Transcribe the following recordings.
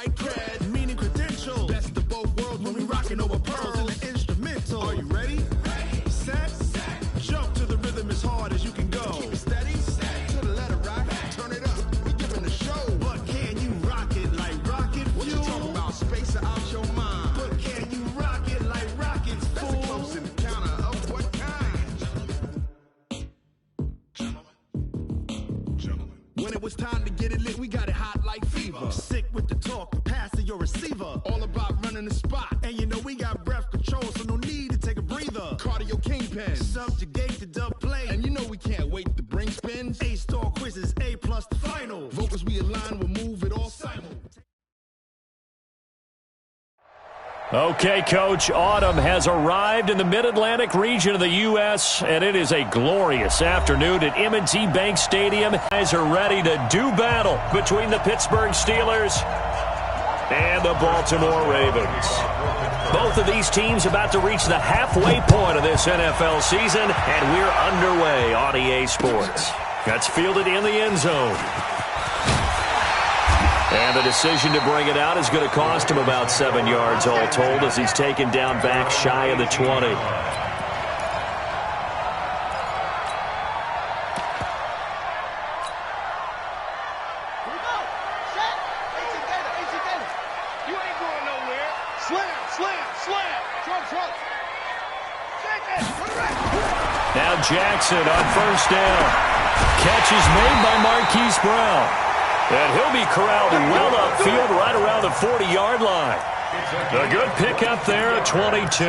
right cred, meaning credential. Best of both worlds when we rockin' over pearls in the instrumental. Are you ready? Set. Jump to the rhythm as hard as you can go. Keep it steady. To the letter rock. Turn it up. We giving a show. But can you rock it like rocket fuel? What you talking about? Space out your mind. But can you rock it like rockets, fool? That's a close encounter of what kind? Gentlemen. When it was time to get it lit, we got it hot like fever. Sick with the talk, passing your receiver. All about running the spot. And you know we got breath control, so no need to take a breather. Cardio kingpin, subjugate the dub play. And you know we can't wait to bring spins. A-star quizzes, A+ the final. Vocals we align, we'll move it all simul. Okay, Coach, autumn has arrived in the Mid-Atlantic region of the U.S., and it is a glorious afternoon at M&T Bank Stadium. Guys are ready to do battle between the Pittsburgh Steelers and the Baltimore Ravens. Both of these teams about to reach the halfway point of this NFL season, and we're underway on EA Sports. That's fielded in the end zone. And the decision to bring it out is going to cost him about 7 yards all told as he's taken down back shy of the 20. Now Jackson on first down. Catch is made by Marquise Brown. And he'll be corralled well upfield right around the 40-yard line. A good pickup there at 22.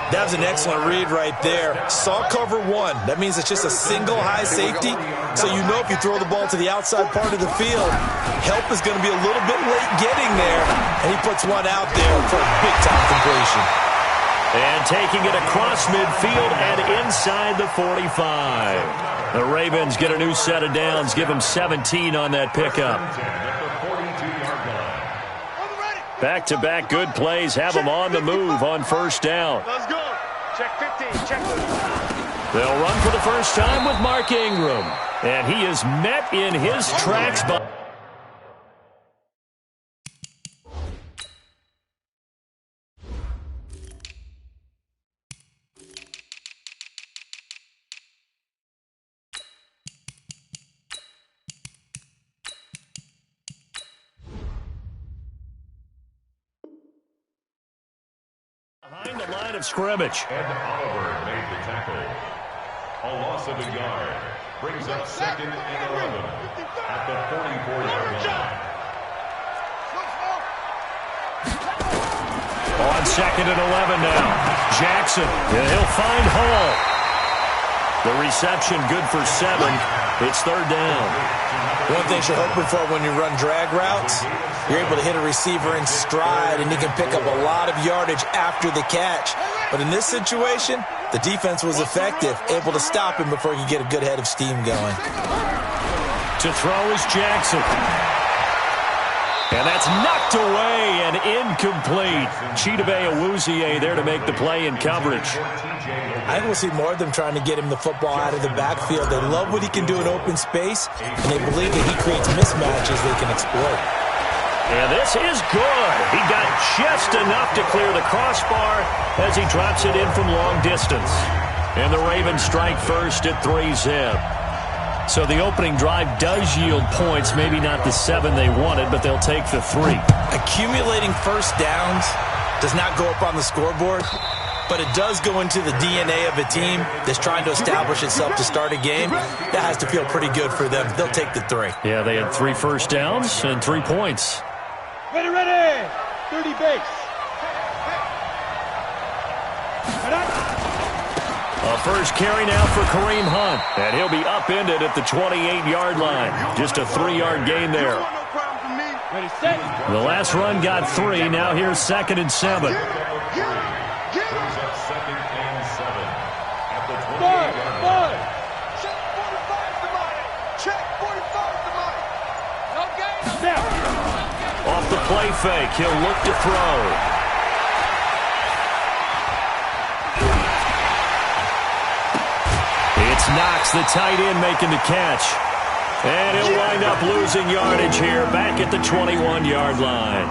That was an excellent read right there. Saw cover one. That means it's just a single high safety. So you know if you throw the ball to the outside part of the field, help is going to be a little bit late getting there. And he puts one out there for a big-time completion. And taking it across midfield and inside the 45. The Ravens get a new set of downs, give them 17 on that pickup. Back-to-back good plays have them on the move on first down. Let's go. Check 15, check 15. They'll run for the first time with Mark Ingram. And he is met in his tracks by... behind the line of scrimmage. And Oliver made the tackle. A loss of a yard brings up 2nd and 11 at the 44-yard line. On 2nd and 11 now. Jackson, and he'll find Hall. The reception good for 7. It's 3rd down. One thing you're hoping for when you run drag routes, you're able to hit a receiver in stride, and he can pick up a lot of yardage after the catch. But in this situation, the defense was effective, able to stop him before he could get a good head of steam going. To throw is Jackson. And that's knocked away and incomplete. Chidobe Awuzie there to make the play in coverage. I think we'll see more of them trying to get him the football out of the backfield. They love what he can do in open space, and they believe that he creates mismatches they can exploit. And this is good. He got just enough to clear the crossbar as he drops it in from long distance. And the Ravens strike first at 3-zip. So the opening drive does yield points, maybe not the 7 they wanted, but they'll take the 3. Accumulating first downs does not go up on the scoreboard, but it does go into the DNA of a team that's trying to establish itself to start a game. That has to feel pretty good for them. They'll take the 3. Yeah, they had 3 first downs and 3 points. Ready, ready. 30 base. A first carry now for Kareem Hunt. And he'll be upended at the 28-yard line. Just a 3-yard gain there. Ready, set. The last run got 3. Now here's 2nd and 7. Brings up 2nd and 7 at the 28-yard line. Check 45 to mine. Check 45 to mine. No gain. Now. Off the play fake, he'll look to throw. It's Knox, the tight end, making the catch. And he'll wind up losing yardage here, back at the 21-yard line.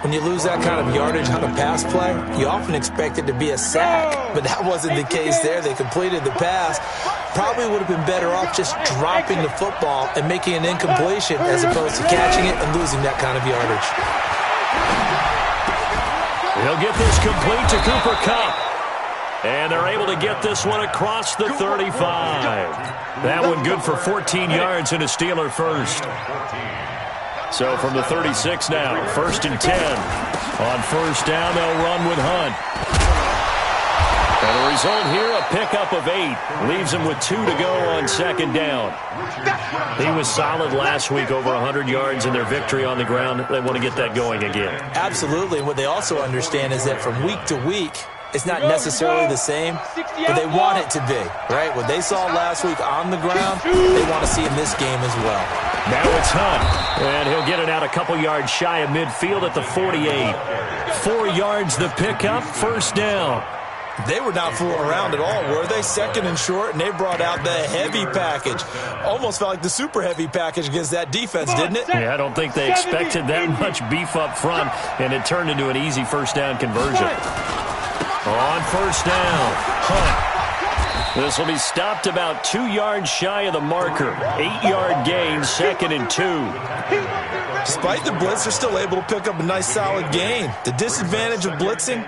When you lose that kind of yardage on a pass play, you often expect it to be a sack, but that wasn't the case there. They completed the pass. Probably would have been better off just dropping the football and making an incompletion as opposed to catching it and losing that kind of yardage. He'll get this complete to Cooper Kupp. And they're able to get this one across the 35. That one good for 14 yards and a Steeler first. So from the 36 now, 1st and 10. On first down, they'll run with Hunt. And the result here, a pickup of 8. Leaves them with 2 to go on 2nd down. He was solid last week, over 100 yards in their victory on the ground. They want to get that going again. Absolutely. What they also understand is that from week to week, it's not necessarily the same, but they want it to be, right? What they saw last week on the ground, they want to see in this game as well. Now it's Hunt, and he'll get it out a couple yards shy of midfield at the 48. 4 yards the pickup, 1st down. They were not fooling around at all, were they? 2nd and short, and they brought out the heavy package. Almost felt like the super heavy package against that defense, didn't it? Yeah, I don't think they expected that much beef up front, and it turned into an easy 1st down conversion. On 1st down, Hunt. This will be stopped about 2 yards shy of the marker. 8-yard gain, 2nd and 2. Despite the blitz, they're still able to pick up a nice solid gain. The disadvantage of blitzing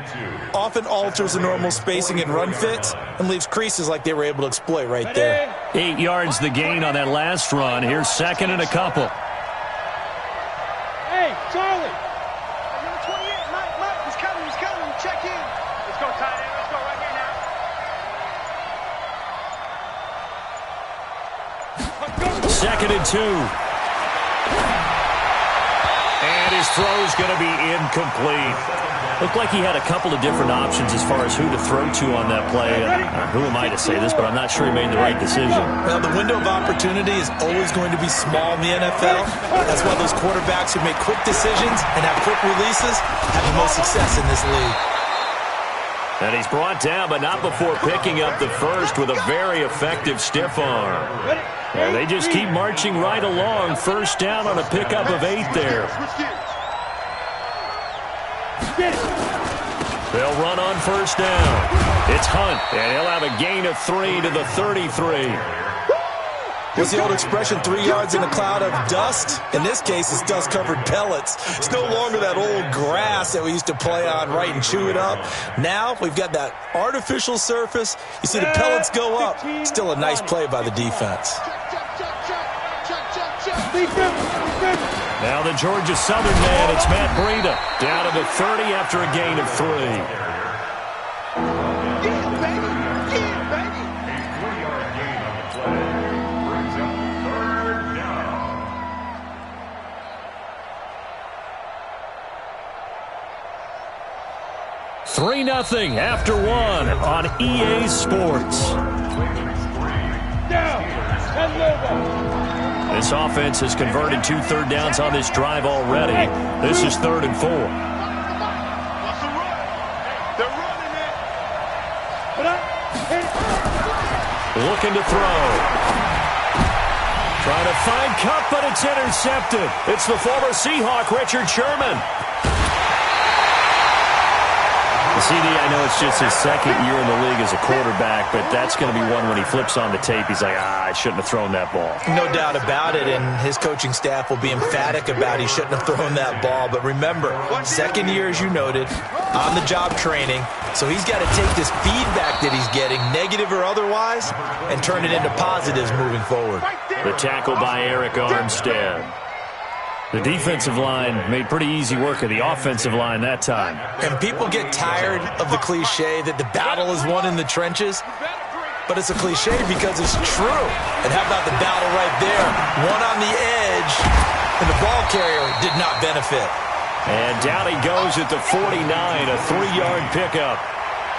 often alters the normal spacing and run fits and leaves creases like they were able to exploit right there. 8 yards the gain on that last run. Here's 2nd and a couple. Hey, Charlie. Number 28, Mike, he's coming. Check in. Let's go, tight end. Let's go right here now. 2nd and 2. And his throw's going to be incomplete. Looked like he had a couple of different options as far as who to throw to on that play. Who am I to say this, but I'm not sure he made the right decision. Well, the window of opportunity is always going to be small in the NFL. That's why those quarterbacks who make quick decisions and have quick releases have the most success in this league. And he's brought down, but not before picking up the first with a very effective stiff arm. And they just keep marching right along. 1st down on a pickup of 8 there. They'll run on 1st down. It's Hunt, and he'll have a gain of 3 to the 33. What's the old expression, 3 yards in a cloud of dust? In this case, it's dust-covered pellets. It's no longer that old grass that we used to play on, right, and chew it up. Now we've got that artificial surface. You see the pellets go up. Still a nice play by the defense. Now the Georgia Southern man, it's Matt Breida, down to the 30 after a gain of 3. Three 3-0 after 1 on EA Sports. This offense has converted 2 third downs on this drive already. This is 3rd and 4. Looking to throw. Trying to find Kupp, but it's intercepted. It's the former Seahawk, Richard Sherman. CD, I know it's just his 2nd year in the league as a quarterback, but that's going to be one when he flips on the tape. He's like, I shouldn't have thrown that ball. No doubt about it, and his coaching staff will be emphatic about he shouldn't have thrown that ball. But remember, 2nd year, as you noted, on-the-job training, so he's got to take this feedback that he's getting, negative or otherwise, and turn it into positives moving forward. The tackle by Eric Armstead. The defensive line made pretty easy work of the offensive line that time. And people get tired of the cliche that the battle is won in the trenches, but it's a cliche because it's true. And how about the battle right there? One on the edge, and the ball carrier did not benefit. And down he goes at the 49, a 3-yard pickup.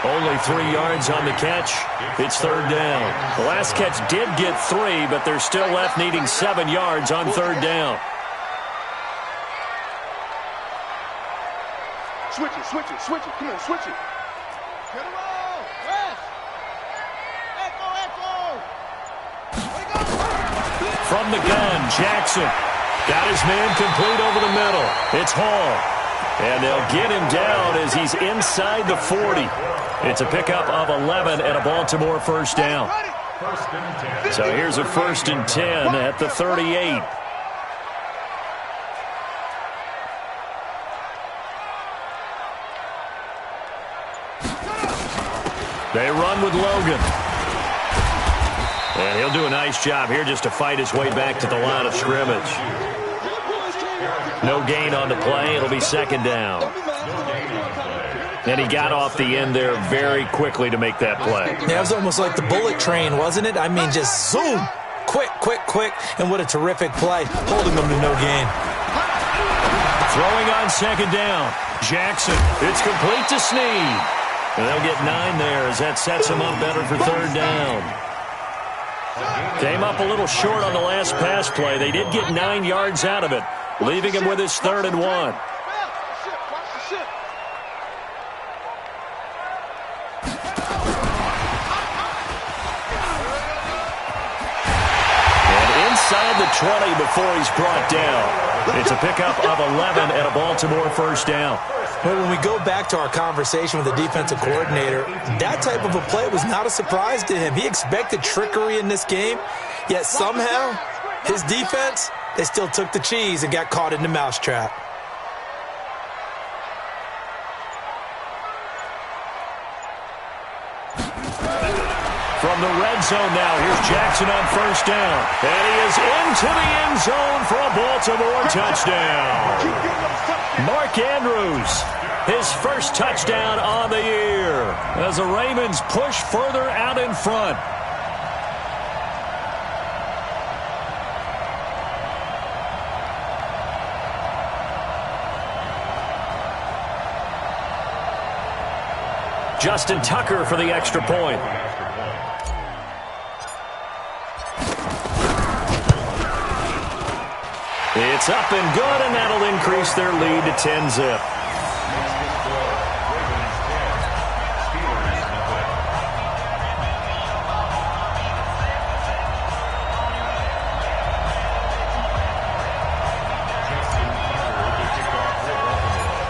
Only 3 yards on the catch. It's 3rd down. The last catch did get 3, but they're still left needing 7 yards on 3rd down. Switch it. Come on, switch it. Get it all. West. Echo. from the gun. Jackson got his man complete over the middle. It's Hall. And they'll get him down as he's inside the 40. It's a pickup of 11 and a Baltimore first down. So here's a 1st and 10 at the 38. They run with Logan. And he'll do a nice job here just to fight his way back to the line of scrimmage. No gain on the play. It'll be 2nd down. And he got off the end there very quickly to make that play. Yeah, it was almost like the bullet train, wasn't it? I mean, just zoom. Quick, quick, quick. And what a terrific play. Holding them to no gain. Throwing on 2nd down. Jackson. It's complete to Snead. And they'll get 9 there as that sets him up better for 3rd down. Came up a little short on the last pass play. They did get 9 yards out of it, leaving him with his 3rd and 1. Inside the 20 before he's brought down. It's a pickup of 11 and a Baltimore first down. Well, when we go back to our conversation with the defensive coordinator, that type of a play was not a surprise to him. He expected trickery in this game, yet somehow his defense, they still took the cheese and got caught in the mousetrap. From the red zone now, here's Jackson on 1st down. And he is into the end zone for a Baltimore touchdown. Mark Andrews, his first touchdown on the year as the Ravens push further out in front. Justin Tucker for the extra point. It's up and good, and that'll increase their lead to 10-zip.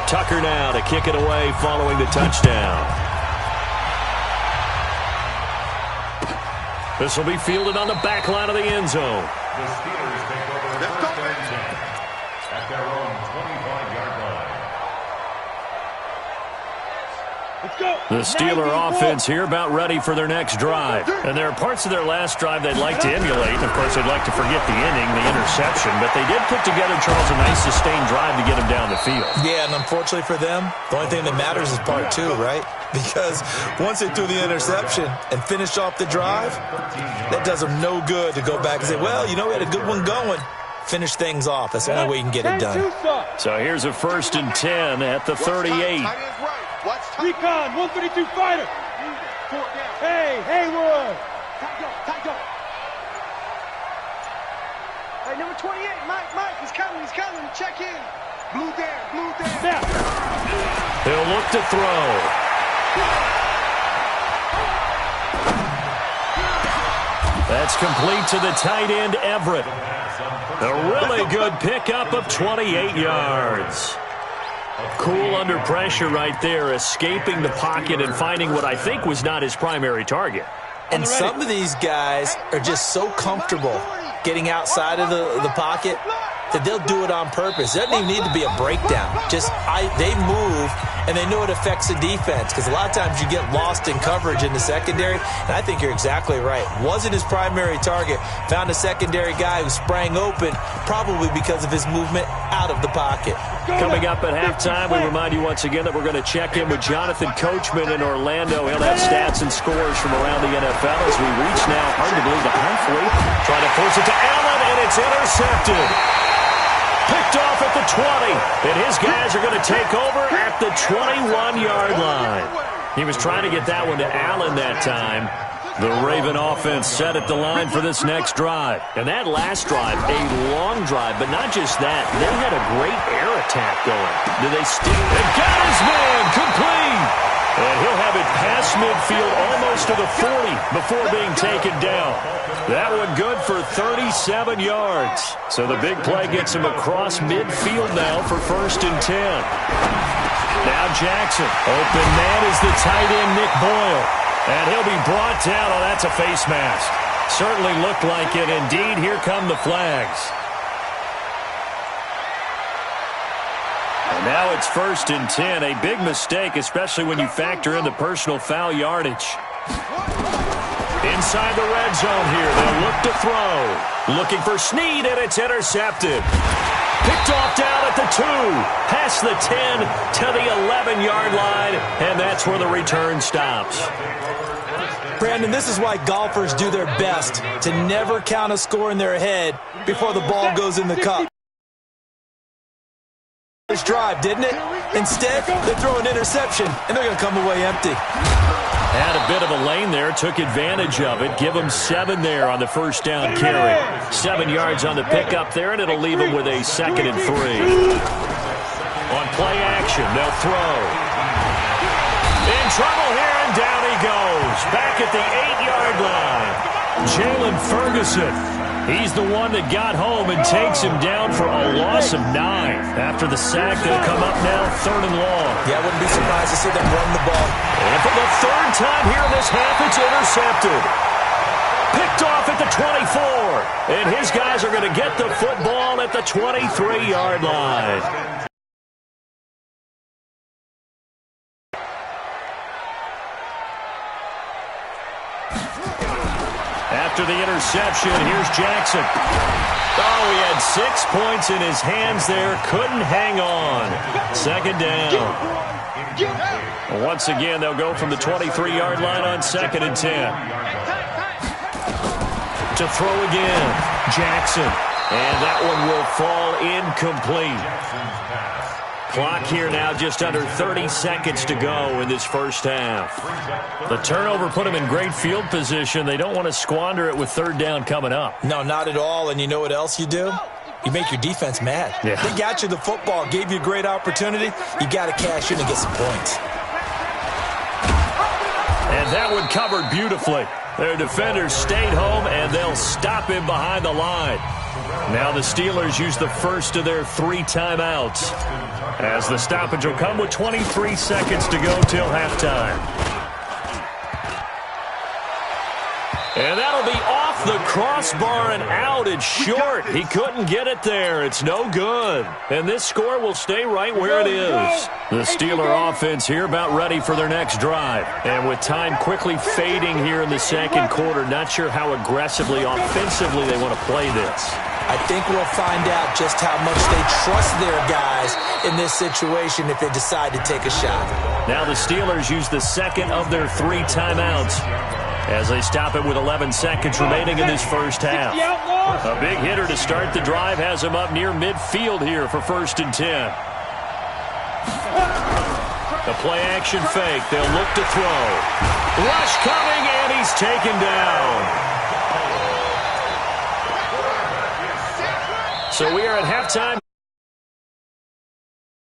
Tucker now to kick it away following the touchdown. This will be fielded on the back line of the end zone. The Steelers take over first and 10 at their own 25-yard line. Let's go. The Steeler offense here about ready for their next drive. And there are parts of their last drive they'd like to emulate. Of course, they'd like to forget the inning, the interception. But they did put together, Charles, a nice sustained drive to get them down the field. Yeah, and unfortunately for them, the only thing that matters is part 2, right? Because once they threw the interception and finished off the drive, that does them no good to go back and say, well, you know, we had a good one going. Finish things off. That's the only way you can get it done. So here's a 1st and 10 at the 38. Recon, 132 fighter. Hey, Haywood. Hey, number 28, Mike, he's coming. Check in. Blue down. He'll look to throw. That's complete to the tight end, Everett. A really good pickup of 28 yards. Cool under pressure right there, escaping the pocket and finding what I think was not his primary target. And some of these guys are just so comfortable getting outside of the pocket that they'll do it on purpose. It doesn't even need to be a breakdown. They move, and they know it affects the defense, because a lot of times you get lost in coverage in the secondary, and I think you're exactly right. Wasn't his primary target. Found a secondary guy who sprang open, probably because of his movement out of the pocket. Coming up at halftime, we remind you once again that we're going to check in with Jonathan Coachman in Orlando. He'll have stats and scores from around the NFL as we reach now, hard to believe, the halfway. Trying to force it to Allen, and it's intercepted. Picked off at the 20, and his guys are going to take over at the 21-yard line. He was trying to get that one to Allen that time. The Raven offense set at the line for this next drive. And that last drive, a long drive, but not just that. They had a great air attack going. Do they still? They got his man complete. And he'll have it past midfield almost to the 40 before being taken down. That one good for 37 yards. So the big play gets him across midfield now for 1st and 10. Now Jackson. Open man is the tight end, Nick Boyle. And he'll be brought down. Oh, that's a face mask. Certainly looked like it. Indeed, here come the flags. And now it's 1st and 10. A big mistake, especially when you factor in the personal foul yardage. Inside the red zone here. They'll look to throw. Looking for Snead, and it's intercepted. Picked off down at the 2. Past the 10 to the 11-yard line. And that's where the return stops. Brandon, this is why golfers do their best to never count a score in their head before the ball goes in the cup. This drive, didn't it? Instead, they throw an interception, and they're going to come away empty. Had a bit of a lane there, took advantage of it. Give them 7 there on the first down carry. 7 yards on the pickup there, and it'll leave them with a 2nd and 3. On play action, they'll throw. In trouble here, and down he goes. Back at the 8-yard line. Jalen Ferguson. He's the one that got home and takes him down for a loss of 9. After the sack, they'll come up now 3rd and long. Yeah, I wouldn't be surprised to see them run the ball. And for the 3rd time here in this half, it's intercepted. Picked off at the 24. And his guys are going to get the football at the 23-yard line. After the interception, here's Jackson. Oh, he had 6 points in his hands there. Couldn't hang on. 2nd down. Once again, they'll go from the 23-yard line on 2nd and 10. To throw again. Jackson. And that one will fall incomplete. Clock here now just under 30 seconds to go in this first half. The turnover put them in great field position. They don't want to squander it with 3rd down coming up. No, not at all. And you know what else you do? You make your defense mad. Yeah. They got you the football, gave you a great opportunity. You got to cash in and get some points. And that one covered beautifully. Their defenders stayed home, and they'll stop him behind the line. Now the Steelers use the first of their 3 timeouts, as the stoppage will come with 23 seconds to go till halftime. And that'll be off the crossbar and out. It's short. He couldn't get it there. It's no good. And this score will stay right where it is. The Steeler offense here about ready for their next drive. And with time quickly fading here in the 2nd quarter, not sure how aggressively, offensively they want to play this. I think we'll find out just how much they trust their guys in this situation if they decide to take a shot. Now the Steelers use the 2nd of their 3 timeouts as they stop it with 11 seconds remaining in this first half. A big hitter to start the drive has him up near midfield here for 1st and 10. The play action fake. They'll look to throw. Rush coming, and he's taken down. So we are at halftime.